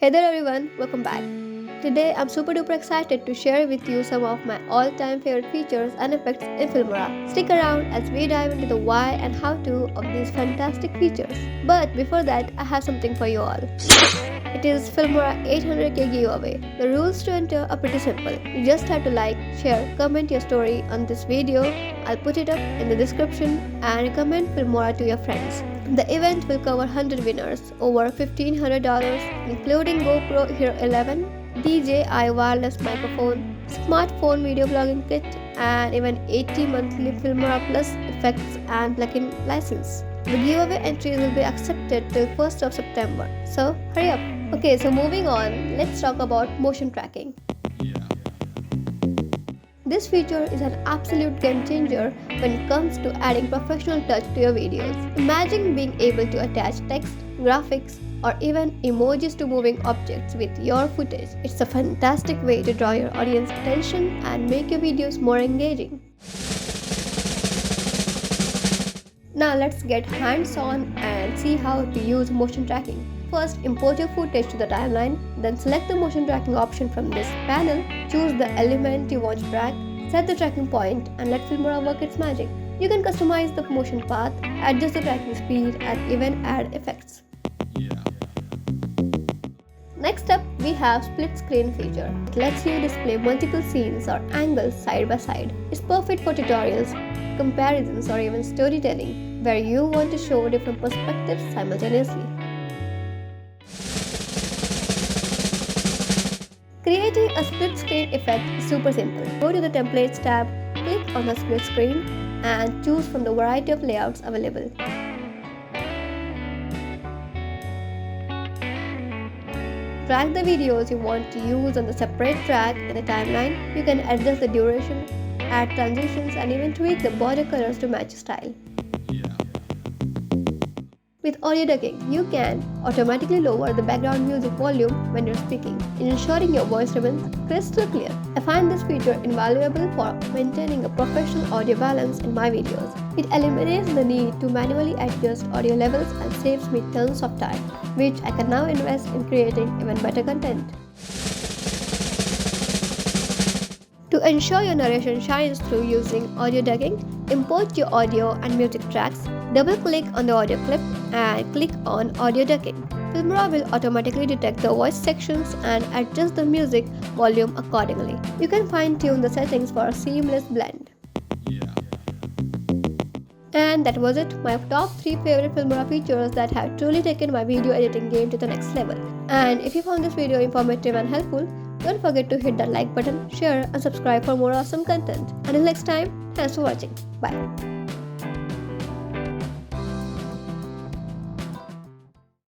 Hey there everyone, welcome back. Today I'm super duper excited to share with you some of my all-time favorite features and effects in Filmora. Stick around as we dive into the why and how to of these fantastic features. But before that, I have something for you all. It is Filmora 800k giveaway. The rules to enter are pretty simple. You just have to like, share, comment your story on this video. I'll put it up in the description and recommend Filmora to your friends. The event will cover 100 winners, over $1,500 including GoPro Hero 11, DJI wireless microphone, smartphone video blogging kit and even 80 monthly Filmora Plus effects and plugin license. The giveaway entries will be accepted till 1st of September, so hurry up. Okay, so moving on, let's talk about motion tracking. This feature is an absolute game changer when it comes to adding professional touch to your videos. Imagine being able to attach text, graphics, or even emojis to moving objects with your footage. It's a fantastic way to draw your audience attention and make your videos more engaging. Now let's get hands-on and see how to use motion tracking. First, import your footage to the timeline, then select the motion tracking option from this panel, choose the element you want to track, set the tracking point and let Filmora work its magic. You can customize the motion path, adjust the tracking speed and even add effects. Next up, we have split screen feature. It lets you display multiple scenes or angles side by side. It's perfect for tutorials, comparisons or even storytelling where you want to show different perspectives simultaneously. Creating a split screen effect is super simple. Go to the Templates tab, click on the split screen and choose from the variety of layouts available. Drag the videos you want to use on the separate track in the timeline. You can adjust the duration, add transitions and even tweak the border colors to match your style. With audio ducking, you can automatically lower the background music volume when you're speaking, ensuring your voice remains crystal clear. I find this feature invaluable for maintaining a professional audio balance in my videos. It eliminates the need to manually adjust audio levels and saves me tons of time, which I can now invest in creating even better content. To ensure your narration shines through using audio ducking, import your audio and music tracks, double-click on the audio clip and click on audio ducking. Filmora will automatically detect the voice sections and adjust the music volume accordingly. You can fine-tune the settings for a seamless blend. And that was it, my top 3 favorite Filmora features that have truly taken my video editing game to the next level. And if you found this video informative and helpful, don't forget to hit that like button, share and subscribe for more awesome content. Until next time, thanks for watching. Bye.